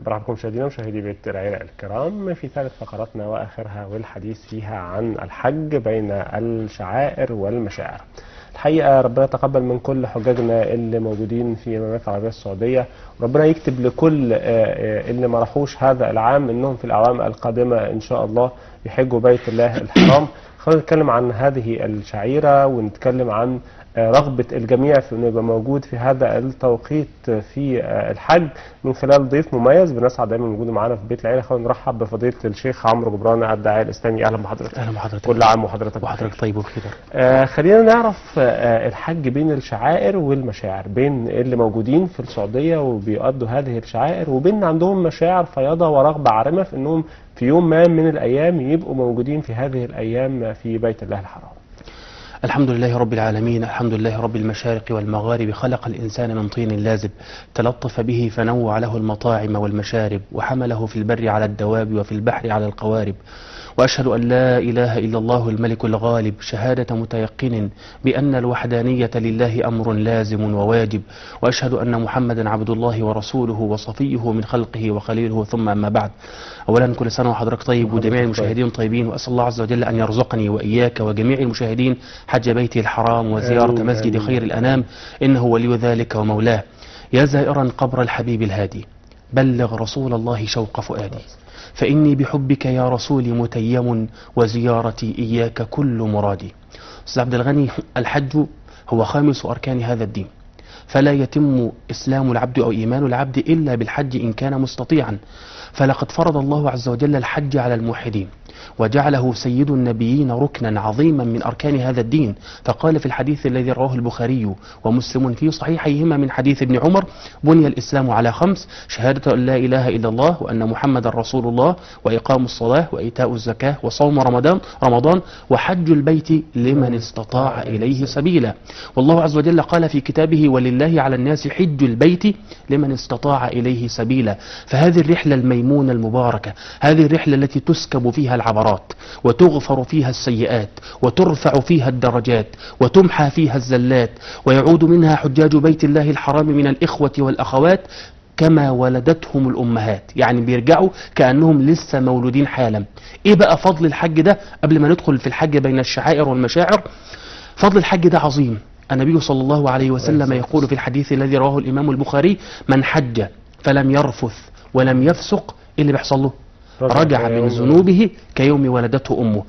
برحب بكم مشاهدينا ومشاهدي بيت العيلة الكرام في ثالث فقراتنا واخرها والحديث فيها عن الحج بين الشعائر والمشاعر. الحقيقة ربنا يتقبل من كل حجاجنا اللي موجودين في المملكة العربية السعودية، وربنا يكتب لكل اللي ما راحوش هذا العام انهم في الاعوام القادمة ان شاء الله يحجوا بيت الله الحرام. خلينا نتكلم عن هذه الشعيرة ونتكلم عن رغبة الجميع في انه يبقى موجود في هذا التوقيت في الحج من خلال ضيف مميز بنسعد دايما وجوده معانا في بيت العيله. خلينا نرحب بفضيله الشيخ عمرو جبران الداعيه الاسلامي. اهلا بحضرتك. اهلا بحضرتك. كل عام وحضرتك طيب وبخير. خلينا نعرف الحج بين الشعائر والمشاعر، بين اللي موجودين في السعوديه وبيؤدوا هذه الشعائر وبين عندهم مشاعر فياضه ورغبه عارمه في انهم في يوم ما من الايام يبقوا موجودين في هذه الايام في بيت الله الحرام. الحمد لله رب العالمين، الحمد لله رب المشارق والمغارب، خلق الإنسان من طين لازب، تلطف به فنوع له المطاعم والمشارب، وحمله في البر على الدواب وفي البحر على القوارب. وأشهد أن لا إله إلا الله الملك الغالب، شهادة متيقن بأن الوحدانية لله أمر لازم وواجب. وأشهد أن محمدا عبد الله ورسوله وصفيه من خلقه وخليله، ثم أما بعد. أولا كل سنة وحضرتك طيب وجميع المشاهدين طيبين، وأسأل الله عز وجل أن يرزقني وإياك وجميع المشاهدين حج بيته الحرام وزيارة مسجد خير الأنام، إنه ولي ذلك ومولاه. يا زائرا قبر الحبيب الهادي، بلغ رسول الله شوق فؤادي، فإني بحبك يا رسولي متيم، وزيارتي إياك كل مرادي. أستاذ عبد الغني، الحج هو خامس أركان هذا الدين، فلا يتم إسلام العبد أو إيمان العبد إلا بالحج إن كان مستطيعا. فلقد فرض الله عز وجل الحج على الموحدين، وجعله سيد النبيين ركنا عظيما من أركان هذا الدين. فقال في الحديث الذي رواه البخاري ومسلم في صحيحيهما من حديث ابن عمر: بني الإسلام على 5: شهادة أن لا إله إلا الله وأن محمد رسول الله، وإقام الصلاة، وإيتاء الزكاة، وصوم رمضان، وحج البيت لمن استطاع إليه سبيلا. والله عز وجل قال في كتابه: ولله على الناس حج البيت لمن استطاع إليه سبيلا. فهذه الرحلة الميمونة المباركة، هذه الرحلة التي تسكب فيها العبرات وتغفر فيها السيئات وترفع فيها الدرجات وتمحى فيها الزلات، ويعود منها حجاج بيت الله الحرام من الإخوة والأخوات كما ولدتهم الأمهات، يعني بيرجعوا كأنهم لسه مولودين حالا. إيه بقى فضل الحج ده قبل ما ندخل في الحج بين الشعائر والمشاعر؟ فضل الحج ده عظيم. النبي صلى الله عليه وسلم يقول في الحديث الذي رواه الإمام البخاري: من حج فلم يرفث ولم يفسق، إيه اللي بيحصل له؟ رجع من ذنوبه كيوم ولدته أمه.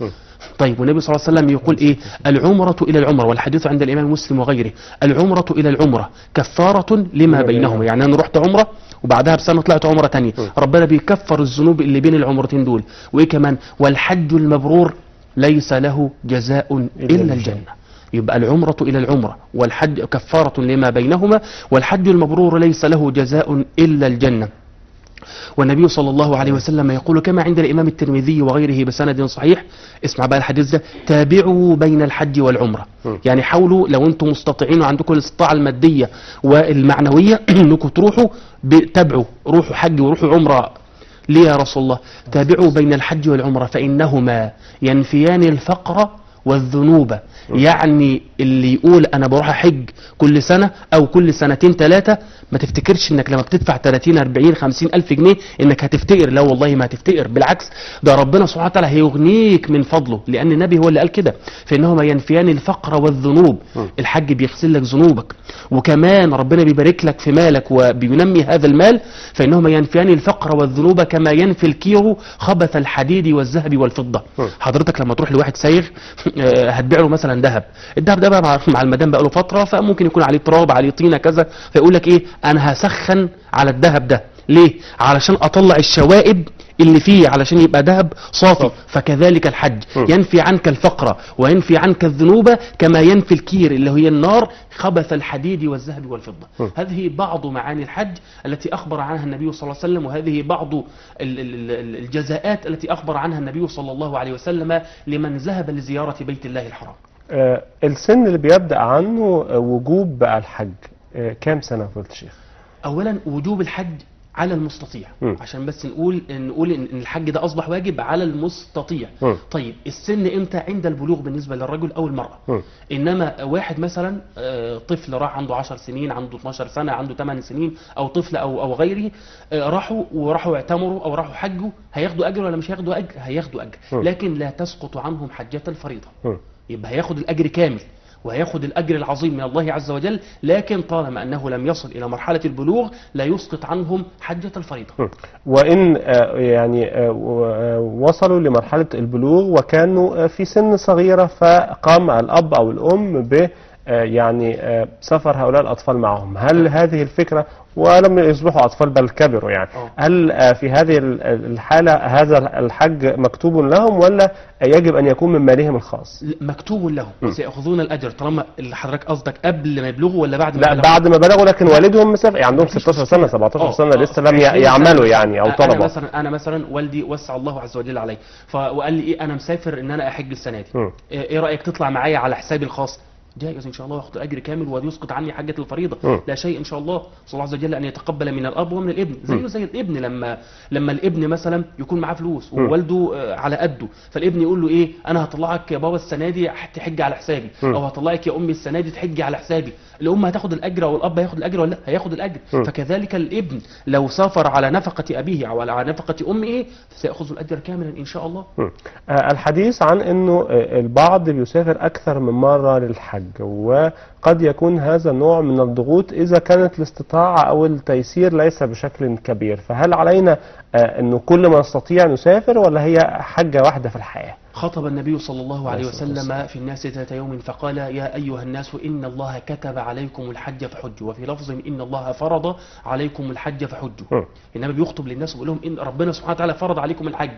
طيب، والنبي صلى الله عليه وسلم يقول إيه؟ العمرة إلى العمرة، والحديث عند الإمام مسلم وغيره: العمرة إلى العمرة كفارة لما بينهما. يعني أنا رحت عمرة وبعدها بسنة طلعت عمرة تانية، ربنا بيكفر الذنوب اللي بين العمرتين دول. وإيه كمان؟ والحج المبرور ليس له جزاء إلا الجنة. يبقى العمرة إلى العمرة والحج كفارة لما بينهما، والحج المبرور ليس له جزاء إلا الجنة. والنبي صلى الله عليه وسلم يقول كما عند الإمام الترمذي وغيره بسند صحيح، اسمع بقى الحديث ده: تابعوا بين الحج والعمرة. يعني حاولوا لو أنتم مستطيعين وعندكم الاستطاعة المادية والمعنوية أنكم تروحوا، تابعوا، روحوا حج وروحوا عمرة. ليه يا رسول الله؟ تابعوا بين الحج والعمرة فإنهما ينفيان الفقر والذنوب. يعني اللي يقول أنا بروح أحج كل سنة أو كل سنتين 3، ما تفتكرش انك لما بتدفع 30 40 50 ألف جنيه انك هتفتقر. لا والله ما هتفتقر، بالعكس ده ربنا سبحانه وتعالى هيغنيك من فضله، لأن النبي هو اللي قال كده: فإنهما ينفيان الفقر والذنوب. الحج بيغسل لك ذنوبك، وكمان ربنا بيبارك لك في مالك وبينمي هذا المال. فإنهما ينفيان الفقر والذنوب كما ينفي الكير خبث الحديد والذهب والفضة. حضرتك لما تروح لواحد سايغ هتبيع له مثلا ذهب، الذهب ده بقى مع المدام بقى له فترة، فممكن يكون عليه تراب عليه طينة كذا، فيقول لك ايه؟ انا هسخن على الذهب ده. ليه؟ علشان اطلع الشوائب اللي فيه علشان يبقى ذهب صافي. فكذلك الحج ينفي عنك الفقر وينفي عنك الذنوب كما ينفي الكير اللي هي النار خبث الحديد والذهب والفضة. هذه بعض معاني الحج التي أخبر عنها النبي صلى الله عليه وسلم، وهذه بعض الجزاءات التي أخبر عنها النبي صلى الله عليه وسلم لمن ذهب لزيارة بيت الله الحرام. السن اللي بيبدأ عنه وجوب بقى الحج كام سنة فضيلة الشيخ؟ أولا وجوب الحج على المستطيع. عشان بس نقول ان الحج ده اصبح واجب على المستطيع. طيب السن امتى؟ عند البلوغ بالنسبه للرجل او المراه. انما واحد مثلا طفل راح عنده 10 سنين، عنده 12 سنه، عنده 8 سنين، او طفل او غيره، راحوا اعتمروا او راحوا حجوا، هياخدوا اجر ولا مش هياخدوا اجر؟ هياخدوا اجر، لكن لا تسقط عنهم حجه الفريضه. يبقى هياخد الاجر كامل وهياخد الأجر العظيم من الله عز وجل، لكن طالما أنه لم يصل إلى مرحلة البلوغ لا يسقط عنهم حجة الفريضة. وإن يعني وصلوا لمرحلة البلوغ وكانوا في سن صغيرة، فقام الأب أو الأم ب يعني سفر هؤلاء الأطفال معهم، هل هذه الفكرة ولم يصبحوا أطفال بل كبروا يعني، هل في هذه الحالة هذا الحج مكتوب لهم ولا يجب أن يكون من مالهم الخاص؟ مكتوب لهم وسيأخذون الأجر. طالما اللي حضرتك قصدك قبل ما يبلغوا ولا بعد ما لا بلغوا؟ بعد ما بلغوا، لكن والدهم مسافر يعني عندهم 16 سنة 17 سنة لسه لم يعملوا يعني أو طلبوا. أنا مثلا والدي وسع الله عز وجل علي وقال لي إيه، أنا مسافر إن أنا أحج السنة دي، إيه رأيك تطلع معايا على حسابي الخاص؟ جائز ان شاء الله، واخد الاجر كامل ويسقط عني حجه الفريضه. لا شيء ان شاء الله. صلى الله عز وجل ان يتقبل من الاب ومن الابن، زي الابن لما الابن مثلا يكون معاه فلوس ووالده على قده، فالابن يقول له ايه، انا هطلعك يا بابا السنه دي تحج على حسابي، او هطلعك يا امي السنه دي تحجي على حسابي. الام هتاخد الاجر او الاب هياخد الاجر ولا لا؟ هياخد الاجر. فكذلك الابن لو سافر على نفقه ابيه او على نفقه امه سياخذ الاجر كاملا ان شاء الله. الحديث عن انه البعض بيسافر اكثر من مره للحج، وقد يكون هذا نوع من الضغوط إذا كانت الاستطاعة أو التيسير ليس بشكل كبير، فهل علينا أنه كل ما نستطيع نسافر ولا هي حجة واحدة في الحياة؟ خطب النبي صلى الله عليه وسلم في الناس ذات يوم فقال: يا أيها الناس إن الله كتب عليكم الحج فحجوا، وفي لفظ إن الله فرض عليكم الحج فحجوا. النبي بيخطب للناس ويقول لهم إن ربنا سبحانه وتعالى فرض عليكم الحج،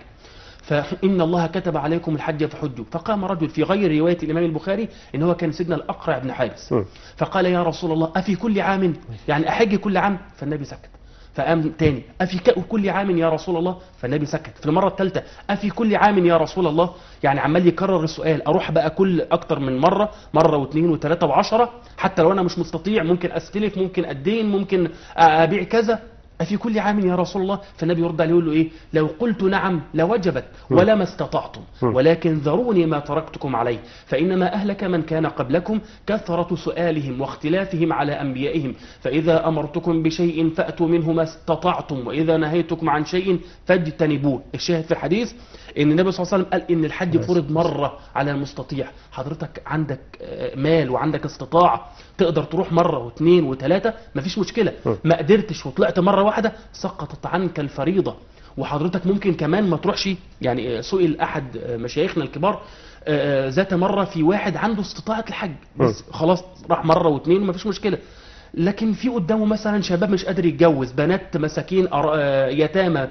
فإن الله كتب عليكم الحج فحجوا. فقام رجل في غير رواية الإمام البخاري إن هو كان سيدنا الأقرع بن حابس، فقال: يا رسول الله أفي كل عام، يعني أحج كل عام؟ فالنبي سكت. فقام تاني: أفي كل عام يا رسول الله؟ فالنبي سكت. في المرة الثالثة: أفي كل عام يا رسول الله؟ يعني عمال يكرر السؤال، أروح بقى كل أكتر من مرة واثنين وثلاثة وعشرة، حتى لو أنا مش مستطيع، ممكن أستلف، ممكن أدين، ممكن أبيع كذا، أفي كل عام يا رسول الله؟ فالنبي يرد عليه يقول له إيه؟ لو قلت نعم لوجبت ولما استطعتم، ولكن ذروني ما تركتكم عليه، فإنما أهلك من كان قبلكم كثرة سؤالهم واختلافهم على أنبيائهم، فإذا أمرتكم بشيء فأتوا منه ما استطعتم، وإذا نهيتكم عن شيء فاجتنبوه. الشاهد في الحديث إن النبي صلى الله عليه وسلم قال إن الحج فرض مرة على المستطيع. حضرتك عندك مال وعندك استطاعة تقدر تروح مرة واثنين وثلاثة، مفيش مشكلة. ما قدرتش وطلعت مرة واحدة سقطت عنك الفريضة. وحضرتك ممكن كمان ما تروحش. يعني سئل أحد مشايخنا الكبار ذات مرة في واحد عنده استطاعة الحج بس خلاص راح مرة واثنين ومفيش مشكلة، لكن في قدامه مثلا شباب مش قادر يتجوز، بنات مساكين يتامى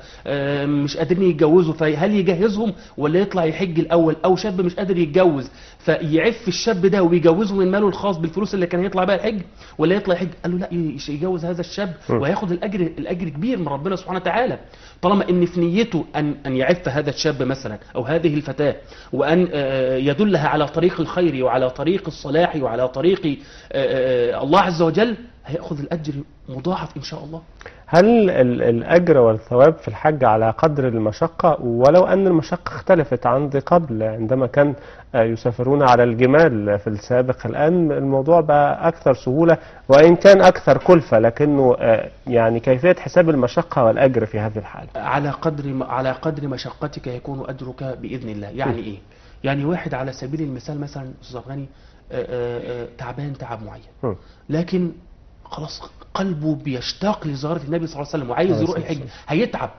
مش قادرين يتجوزوا، فهل يجهزهم ولا يطلع يحج الاول؟ او شاب مش قادر يتجوز فيعف الشاب ده ويجوزه من ماله الخاص بالفلوس اللي كان هيطلع بقى الحج، ولا يطلع يحج؟ قال له لا، يجوز هذا الشاب وهياخد الاجر كبير من ربنا سبحانه وتعالى، طالما ان في نيته ان يعف هذا الشاب مثلا او هذه الفتاه، وان يدلها على طريق الخير وعلى طريق الصلاح وعلى طريق الله عز وجل، هيأخذ الأجر مضاعف إن شاء الله. هل الأجر والثواب في الحج على قدر المشقة، ولو أن المشقة اختلفت عن قبل عندما كان يسافرون على الجمال في السابق، الآن الموضوع بقى أكثر سهولة وإن كان أكثر كلفة، لكنه يعني كيفية حساب المشقة والأجر في هذه الحالة؟ على قدر مشقتك يكون أجرك بإذن الله. يعني إيه؟ يعني واحد على سبيل المثال مثلا أستاذ غني تعبان تعب معين، لكن خلاص قلبه بيشتاق لزيارة النبي صلى الله عليه وسلم وعايز يروح الحج، هيتعب،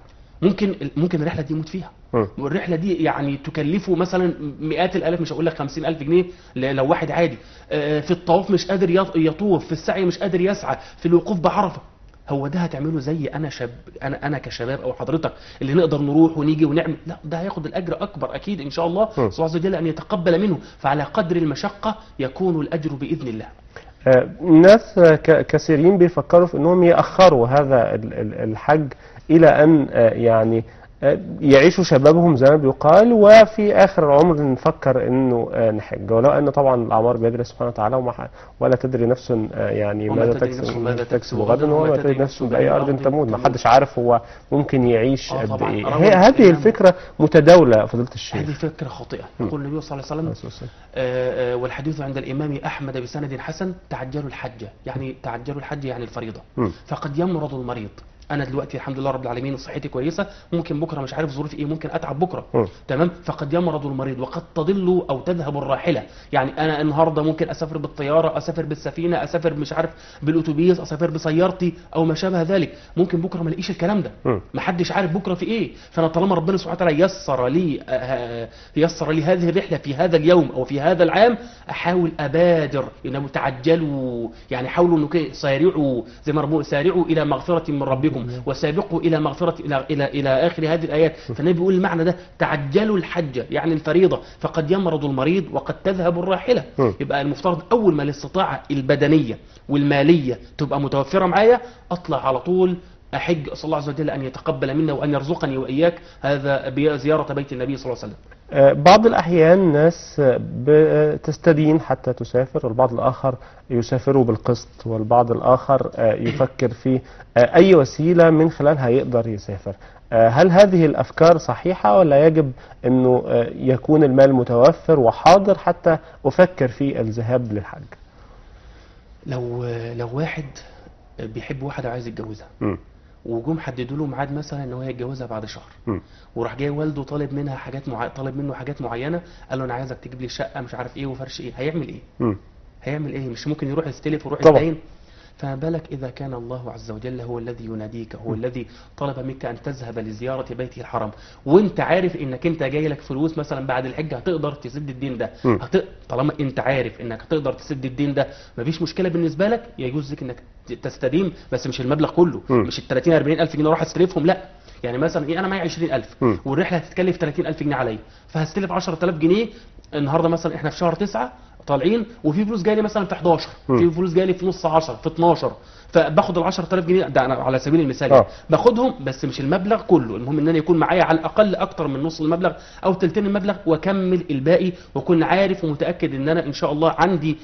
ممكن الرحلة دي يموت فيها، والرحلة دي يعني تكلفه مثلا مئات الآلاف، مش هقول لك 50,000 جنيه لو واحد عادي، في الطواف مش قادر يطوف، في السعي مش قادر يسعى، في الوقوف بعرفة. هو ده هتعمله زي انا كشباب او حضرتك اللي نقدر نروح ونيجي ونعمل؟ لا، ده هياخد الاجر اكبر اكيد ان شاء الله، الله عز وجل ان يتقبل منه، فعلى قدر المشقة يكون الاجر باذن الله. الناس كثيرين بيفكروا في انهم يأخروا هذا الحج الى ان يعني يعيشوا شبابهم زي ما بيقال، وفي آخر العمر نفكر إنه نحج، ولو أن طبعا الأعمار بيد الله سبحانه وتعالى، ولا تدري نفس يعني ماذا تكسب غدا، وما تدري نفس بأي أرض تموت. ما حدش عارف هو ممكن يعيش قد إيه. هذه الفكرة متداولة فضيلة الشيخ. هذه فكرة خاطئة. يقول النبي صلى الله عليه وسلم والحديث عند الإمام أحمد بسند حسن: تعجلوا الحج، يعني تعجلوا الحج يعني الفريضة، فقد يمرض المريض. انا دلوقتي الحمد لله رب العالمين صحتي كويسه، ممكن بكره مش عارف ظروفي ايه، ممكن اتعب بكره، تمام. فقد يمرض المريض وقد تضل او تذهب الراحله. يعني انا النهارده ممكن اسافر بالطياره، اسافر بالسفينه، اسافر مش عارف بالاتوبيس، اسافر بسيارتي او ما شابه ذلك، ممكن بكره ما الاقيش الكلام ده، ما حدش عارف بكره في ايه. فانا طالما ربنا سبحانه وتعالى يسر لي هذه الرحله في هذا اليوم او في هذا العام، احاول ابادر انه تعجلوا، يعني حاولوا انكم سارعوا، زي ما ربنا سارعوا الى مغفره من ربكم وسابقوا الى مغفره الى اخر هذه الايات. فالنبي بيقول المعنى ده: تعجلوا الحج يعني الفريضه، فقد يمرض المريض وقد تذهب الراحله. يبقى المفترض اول ما الاستطاعه البدنيه والماليه تبقى متوفره معايا، اطلع على طول احج. اسال الله عز وجل ان يتقبل منا وان يرزقني واياك هذا بزياره بيت النبي صلى الله عليه وسلم. بعض الأحيان ناس بتستدين حتى تسافر، والبعض الآخر يسافروا بالقسط، والبعض الآخر يفكر في أي وسيلة من خلالها يقدر يسافر. هل هذه الأفكار صحيحة، ولا يجب أنه يكون المال متوفر وحاضر حتى أفكر في الذهاب للحج؟ لو واحد بيحب واحدة وعايز يتجوزها، وجم حددوا له ميعاد مثلا ان هو هيتجوزها بعد شهر، وراح جاي والده طالب منها طالب منه حاجات معينه، قال له انا عايزك تجيب لي شقه مش عارف ايه وفرش ايه، هيعمل ايه؟ هيعمل ايه؟ مش ممكن يروح يستلف ويروح يتدين؟ فما بالك اذا كان الله عز وجل هو الذي يناديك، هو الذي طلب منك ان تذهب لزياره بيته الحرام، وانت عارف انك انت جاي لك فلوس مثلا بعد الحج هتقدر تسد الدين ده، طالما انت عارف انك هتقدر تسد الدين ده، مفيش مشكله بالنسبه لك، يجوز لك انك تستدين، بس مش المبلغ كله، مش ال 30 40 الف جنيه اروح استلفهم، لا. يعني مثلا ايه، انا معايا 20000 والرحله هتتكلف 30000 جنيه عليا، فهستلف 10000 جنيه النهارده، مثلا احنا في شهر 9 طالعين، وفي فلوس جايه لي مثلا في 11، في فلوس جايه لي في نص 10، في 12، فباخد ال 10000 جنيه ده انا على سبيل المثال يعني باخدهم، بس مش المبلغ كله، المهم ان انا يكون معايا على الاقل اكتر من نص المبلغ او ثلثين المبلغ، واكمل الباقي، واكون عارف ومتاكد ان انا ان شاء الله عندي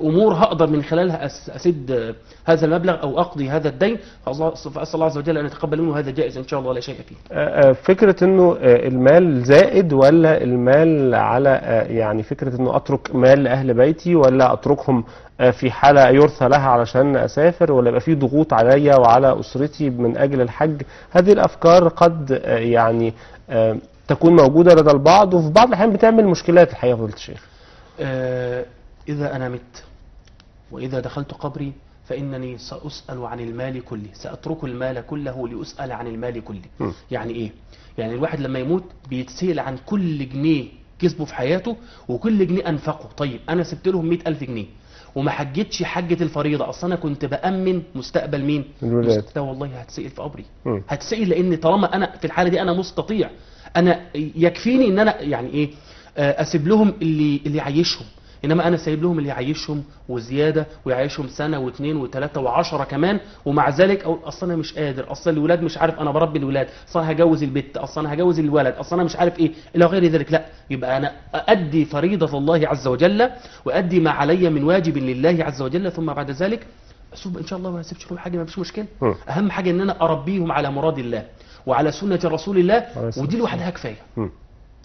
امور هقدر من خلالها اسد هذا المبلغ او اقضي هذا الدين. فاسال الله عز وجل ان يتقبل منه، هذا جائز ان شاء الله لا شيء فيه. فكره انه المال زائد، ولا المال على يعني فكره انه اترك مال لاهل بيتي، ولا اتركهم في حالة يرثى لها علشان أسافر، ولا يبقى في ضغوط عليا وعلى أسرتي من أجل الحج. هذه الأفكار قد يعني تكون موجودة لدى البعض، وفي بعض الأحيان بتعمل مشكلات الحقيقة فضيلة الشيخ. إذا أنا مت وإذا دخلت قبري فإنني سأسأل عن المال كله، سأترك المال كله لأسأل عن المال كله. يعني إيه؟ يعني الواحد لما يموت بيتسأل عن كل جنيه كسبه في حياته وكل جنيه أنفقه. طيب أنا سبت لهم 100,000 جنيه وما حجتش حجة الفريضة، أصلا أنا كنت بأمن مستقبل مين؟ ده والله هتسئل في قبري، هتسئل، لأن طالما أنا في الحالة دي أنا مستطيع، أنا يكفيني إن أنا يعني إيه أسيب لهم اللي يعيشهم، إنما أنا سايب لهم اللي يعيشهم وزيادة، ويعيشهم سنة واثنين وثلاثة وعشرة كمان، ومع ذلك أصلا أنا مش قادر، أصلا الولاد مش عارف أنا بربي الولاد، أصلا هجوز البت، أصلا هجوز الولد، أصلا أنا مش عارف إيه إلى غير ذلك. لا، يبقى أنا أؤدي فريضة الله عز وجل وأدي ما علي من واجب لله عز وجل، ثم بعد ذلك أسوب إن شاء الله، ما أسيبش لهم حاجة، ما فيش مشكلة. أهم حاجة إن أنا أربيهم على مراد الله وعلى سنة رسول الله، ودي لوحدها كفاية.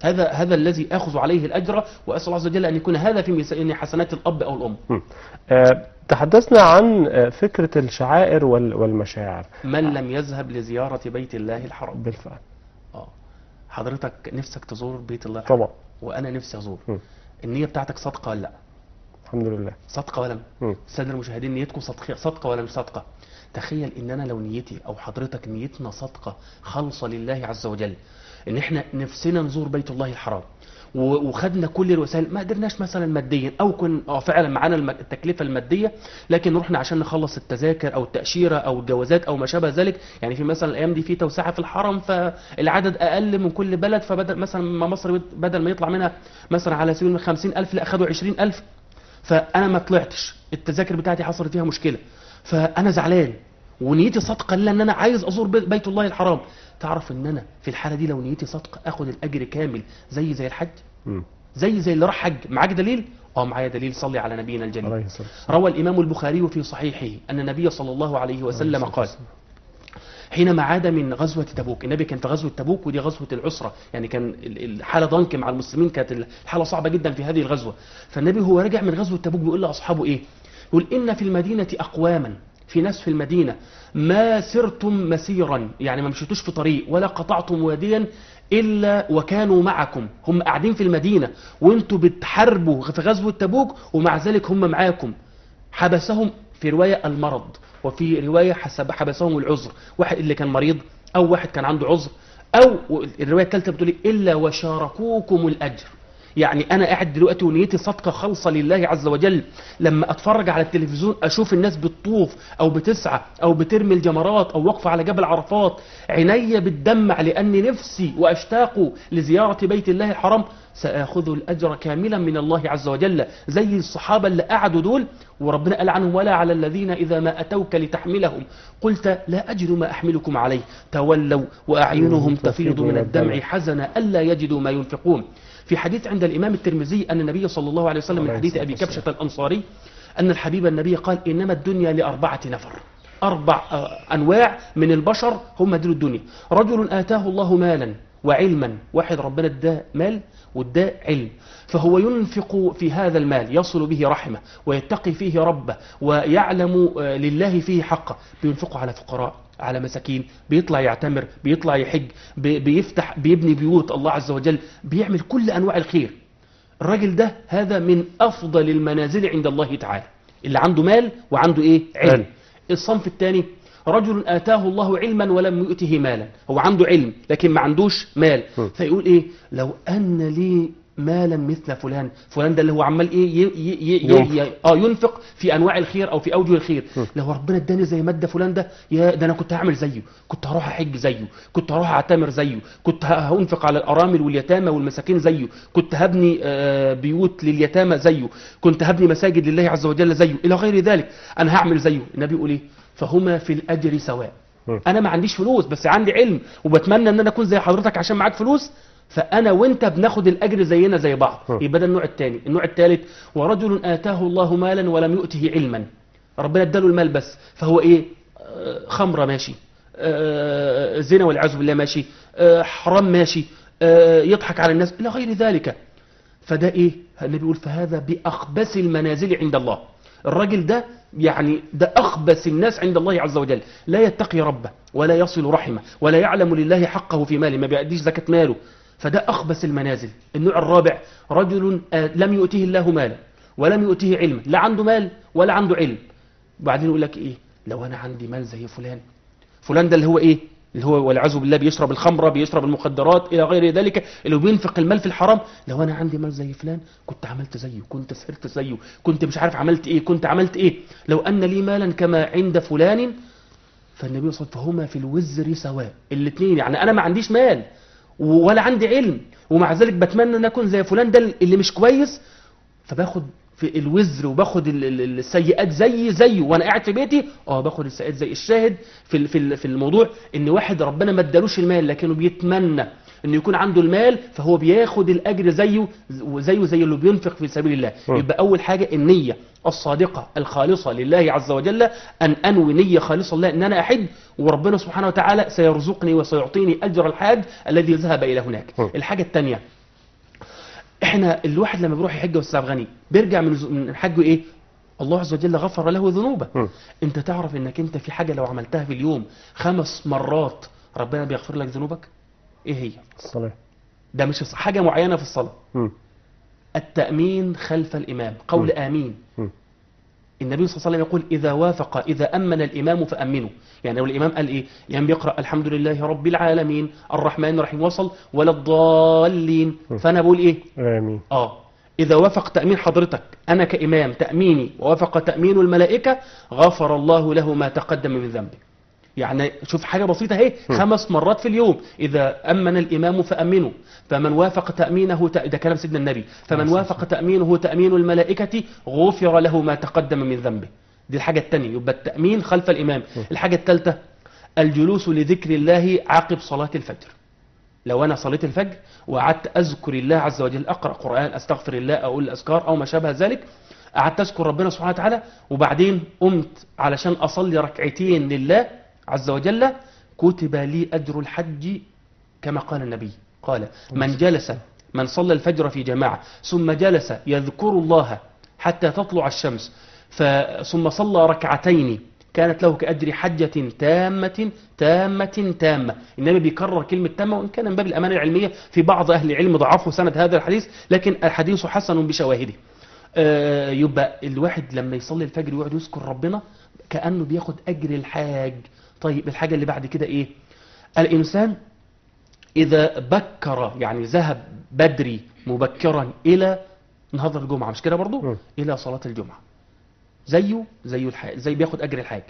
هذا الذي آخذ عليه الأجر، وأسأل الله عز وجل أن يكون هذا في ميزان حسنات الأب أو الأم. تحدثنا عن فكرة الشعائر والمشاعر. من لم يذهب لزيارة بيت الله الحرام بالفعل. حضرتك نفسك تزور بيت الله الحرام؟ طبعا. وأنا نفسي أزور. النية بتاعتك صادقة ولا لا؟ الحمد لله صادقة ولا لا؟ السادة المشاهدين، نيتكم صادقة ولا مش صادقة؟ تخيل إن أنا لو نيتي أو حضرتك نيتنا صادقة خالصة لله عز وجل، ان احنا نفسنا نزور بيت الله الحرام، وخدنا كل الوسائل، ما قدرناش مثلا ماديا او كن فعلا معانا التكلفه الماديه، لكن رحنا عشان نخلص التذاكر او التاشيره او الجوازات او ما شابه ذلك. يعني في مثلا الايام دي في توسعه في الحرم، فالعدد اقل من كل بلد، فبدل مثلا مصر بدل ما يطلع منها مثلا على سبيل 50,000 لا اخذوا 20,000، فانا ما طلعتش، التذاكر بتاعتي حصلت فيها مشكله، فانا زعلان ونيتي صادقه لله ان انا عايز ازور بيت الله الحرام، تعرف ان انا في الحاله دي لو نيتي صادقه اخد الاجر كامل زي الحج، زي اللي راح حج. معاك دليل؟ معايا دليل. صلي على نبينا الجليل. روى الامام البخاري في صحيحه ان النبي صلى الله عليه وسلم قال حينما عاد من غزوة تبوك، النبي كان في غزوة تبوك ودي غزوة العسرة، يعني كان الحالة ضنك مع المسلمين، كانت الحالة صعبة جدا في هذه الغزوة. فالنبي هو راجع من غزوة تبوك بيقول لأصحابه إيه؟ يقول إن في المدينة أقواما، في ناس في المدينة ما سرتم مسيرا، يعني ما مشيتوش في طريق ولا قطعتم واديا إلا وكانوا معكم، هم قاعدين في المدينة وانتوا بتحاربوا في غزوة تبوك ومع ذلك هم معاكم. حبسهم في رواية المرض، وفي رواية حبسهم العذر، واحد اللي كان مريض أو واحد كان عنده عذر، أو الرواية الثالثة بتقول إلا وشاركوكم الأجر. يعني أنا قاعد دلوقتي ونيتي صادقة خالصة لله عز وجل، لما أتفرج على التلفزيون أشوف الناس بتطوف أو بتسعى أو بترمي الجمرات أو واقفة على جبل عرفات، عيني بتدمع لأني نفسي وأشتاق لزيارة بيت الله الحرام، سآخذ الأجر كاملا من الله عز وجل زي الصحابة اللي قعدوا دول، وربنا قال عنهم ولا على الذين إذا ما أتوك لتحملهم قلت لا أجد ما أحملكم عليه تولوا وأعينهم تفيض من الدمع حزنا ألا يجدوا ما ينفقون. في حديث عند الإمام الترمذي أن النبي صلى الله عليه وسلم من حديث أبي كبشة الأنصاري أن الحبيب النبي قال إنما الدنيا لأربعة نفر، 4 أنواع من البشر هم دول الدنيا. رجل آتاه الله مالا وعلما، واحد ربنا اداه مال واداه علم، فهو ينفق في هذا المال يصل به رحمه ويتقي فيه ربه ويعلم لله فيه حقه، بينفقه على فقراء، على مساكين، بيطلع يعتمر، بيطلع يحج، بيفتح، بيبني بيوت الله عز وجل، بيعمل كل أنواع الخير. الراجل ده هذا من أفضل المنازل عند الله تعالى، اللي عنده مال وعنده إيه؟ علم. الصنف الثاني رجل آتاه الله علما ولم يؤته مالا، هو عنده علم لكن ما عندوش مال، فيقول إيه؟ لو أن لي مالا مثل فلان، فلان ده اللي هو عمال ايه ينفق في انواع الخير او في اوجه الخير، لو ربنا اداني زي ما ادى فلان ده، يا ده انا كنت هعمل زيه، كنت هروح احج زيه، كنت هروح اعتمر زيه، كنت هنفق على الارامل واليتامى والمساكين زيه، كنت هبني بيوت لليتامى زيه، كنت هبني مساجد لله عز وجل زيه، الى غير ذلك، انا هعمل زيه. النبي يقول ايه؟ فهما في الاجر سواء. انا ما عنديش فلوس بس عندي علم وبتمنى ان انا اكون زي حضرتك عشان معاك فلوس، فأنا وأنت بناخد الأجر زينا زي بعض. يبقى ده النوع الثاني. النوع الثالث ورجل آتاه الله مالا ولم يؤته علما، ربنا اداله المال بس، فهو إيه؟ خمرة ماشي، زنا والعياذ بالله ماشي، حرام ماشي، يضحك على الناس إلى غير ذلك. فده إيه؟ النبي يقول فهذا بأخبث المنازل عند الله. الراجل ده يعني ده أخبث الناس عند الله عز وجل، لا يتقي ربه ولا يصل رحمه ولا يعلم لله حقه في ماله، ما بيأديش زكاة ماله، فده أخبث المنازل. النوع الرابع رجل لم يؤتيه الله مالا ولم يؤتيه علما، لا عنده مال ولا عنده علم، وبعدين يقول لك إيه؟ لو أنا عندي مال زي فلان، فلان ده اللي هو إيه؟ اللي هو والعياذ بالله بيشرب الخمرة، بيشرب المخدرات إلى غير ذلك، اللي بينفق المال في الحرام، لو أنا عندي مال زي فلان كنت عملت زيه، كنت سهرت زيه، كنت مش عارف عملت إيه، كنت عملت إيه، لو أن لي مالا كما عند فلان. فالنبي صلى الله عليه وسلم فهما في الوزر سواء، الاثنين، يعني أنا ما عنديش مال ولا عندي علم ومع ذلك بتمنى ان اكون زي فلان ده اللي مش كويس، فباخد في الوزر وباخد السيئات زيه وانا قاعد في بيتي، باخد السيئات زي. الشاهد في الموضوع ان واحد ربنا ما ادالوش المال لكنه بيتمنى انه يكون عنده المال، فهو بياخد الاجر زيه زي اللي بينفق في سبيل الله. يبقى اول حاجه النيه الصادقه الخالصه لله عز وجل، ان انوي نيه خالصه لله ان انا احج، وربنا سبحانه وتعالى سيرزقني وسيعطيني اجر الحاج الذي ذهب الى هناك. الحاجه الثانيه، احنا الواحد لما بيروح يحج واستاذ غني بيرجع من حجه ايه؟ الله عز وجل غفر له ذنوبه. انت تعرف انك انت في حاجه لو عملتها في اليوم 5 مرات ربنا بيغفر لك ذنوبك؟ ايه هي؟ الصلاه. ده مش حاجه معينه في الصلاه. التأمين خلف الإمام، قول آمين. النبي صلى الله عليه وسلم يقول إذا أمن الإمام فأمنوا، يعني لو الإمام قال إيه؟ يعني بيقرأ الحمد لله رب العالمين الرحمن الرحيم وصل ولا الضالين، فأنا بقول إيه؟ آمين. إذا وافق تأمين حضرتك أنا كإمام تأميني ووافق تأمين الملائكة غفر الله له ما تقدم من ذنبه. يعني شوف حاجة بسيطة اهي، 5 مرات في اليوم. إذا أمن الإمام فأمنوا، فمن وافق تأمينه ده كلام سيدنا النبي، فمن وافق تأمينه تأمين الملائكة غفر له ما تقدم من ذنبه. دي الحاجة الثانية، يبقى التأمين خلف الإمام. الحاجة الثالثة الجلوس لذكر الله عقب صلاة الفجر. لو أنا صليت الفجر وقعدت أذكر الله عز وجل، أقرأ قرآن، أستغفر الله، أقول الأذكار أو ما شابه ذلك، قعدت أذكر ربنا سبحانه وتعالى وبعدين قمت علشان أصلي ركعتين لله عز وجل، كتب لي أجر الحج كما قال النبي، قال من صلى الفجر في جماعة ثم جلس يذكر الله حتى تطلع الشمس ثم صلى ركعتين كانت له كأجر حجة تامة تامة تامة. النبي بيكرر كلمة تامة، وإن كان من باب الأمانة العلمية في بعض أهل العلم ضعفوا سند هذا الحديث، لكن الحديث حسن بشواهده. يبقى الواحد لما يصلي الفجر ويقعد يذكر ربنا كأنه بياخد أجر الحاج. طيب الحاجة اللي بعد كده إيه؟ الإنسان إذا بكر، يعني ذهب بدري مبكرا إلى نهضة الجمعة، مش كده برضو؟ إلى صلاة الجمعة زي بياخد أجر الحاج.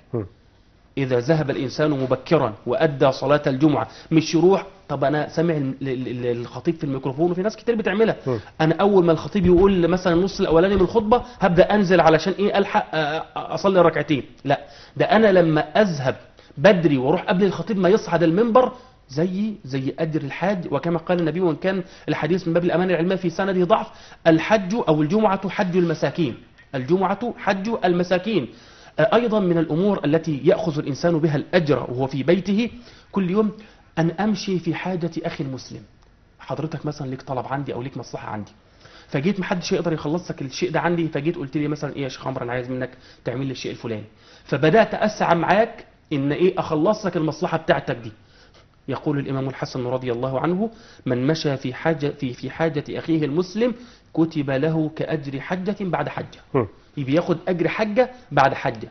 إذا ذهب الإنسان مبكرا وأدى صلاة الجمعة، مش يروح طب أنا سامع الخطيب في الميكروفون، وفي ناس كتير بتعملها، أنا أول ما الخطيب يقول مثلا النص الأولاني من الخطبة هبدأ أنزل علشان إيه ألحق أصلي ركعتين. لا، ده أنا لما أذهب بدري واروح قبل الخطيب ما يصعد المنبر زي أجر الحاج. وكما قال النبي، وإن كان الحديث من باب الأمانة العلمية في سنده ضعف، الحج أو الجمعة حج المساكين، الجمعة حج المساكين. أيضا من الأمور التي يأخذ الإنسان بها الأجر وهو في بيته كل يوم أن أمشي في حاجة أخي المسلم. حضرتك مثلا ليك طلب عندي أو ليك مصلحة عندي، فجيت محدش يقدر يخلص لك الشيء ده عندي، فجيت قلت لي مثلا إيه يا شيخ عمرو أنا عايز منك تعمل لي الشيء الفلاني، فبدأت أسعى معاك إن إيه أخلص لك المصلحة بتاعتك دي. يقول الإمام الحسن رضي الله عنه: من مشى في حاجة أخيه المسلم كتب له كأجر حجة بعد حجة. يبقى ياخد أجر حجة بعد حجة.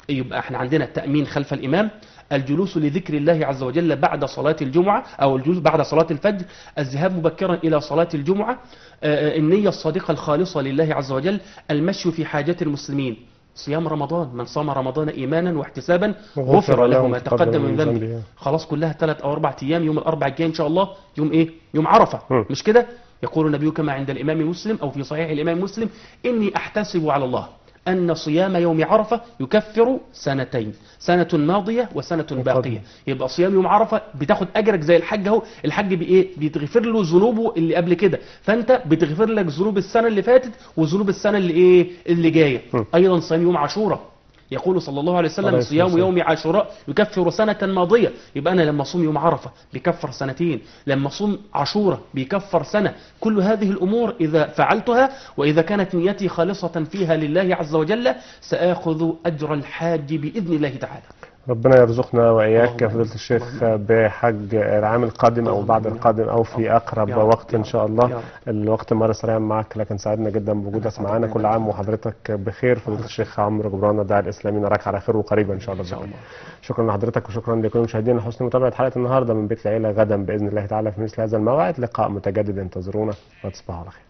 يبقى احنا عندنا التأمين خلف الإمام، الجلوس لذكر الله عز وجل بعد صلاة الجمعة أو الجلوس بعد صلاة الفجر، الذهاب مبكرا إلى صلاة الجمعة، النية الصادقة الخالصة لله عز وجل، المشي في حاجة المسلمين، صيام رمضان، من صام رمضان إيمانا واحتسابا غفر له ما تقدم من ذنبه. خلاص كلها 3 أو 4 أيام، يوم الأربع الجاي إن شاء الله يوم إيه؟ يوم عرفة، مش كده؟ يقول النبي كما عند الإمام مسلم أو في صحيح الإمام مسلم: إني أحتسب على الله أن صيام يوم عرفة يكفر سنتين، سنة ماضية وسنة باقية. يبقى صيام يوم عرفة بتاخد أجرك زي الحج اهو. الحج بإيه؟ بيتغفر له ذنوبه اللي قبل كده، فأنت بتغفر لك ذنوب السنة اللي فاتت وذنوب السنة اللي إيه؟ اللي جاية. أيضا صيام يوم عاشوراء، يقول صلى الله عليه وسلم: صيام يوم عاشوراء يكفر سنة ماضية. يبقى أنا لما أصوم يوم عرفة بيكفر سنتين، لما أصوم عاشوراء بيكفر سنة. كل هذه الأمور إذا فعلتها وإذا كانت نيتي خالصة فيها لله عز وجل سآخذ أجر الحاج بإذن الله تعالى. ربنا يرزقنا وإياك يا فضيلة الشيخ بحج العام القادم أو بعد القادم أو في أقرب وقت إن شاء الله. الوقت مر سريعا معك، لكن سعدنا جدا بوجودك معنا. كل عام وحضرتك بخير. فضيلة الشيخ عمرو جبران الداعي الإسلامي، نراك على خير وقريبا إن شاء الله. شكرا لحضرتك وشكرا لكل المشاهدين لحسن متابعة حلقة النهارده من بيت العيلة. غدا بإذن الله تعالى في مثل هذا الموعد لقاء متجدد، انتظرونا وتصبحوا على خير.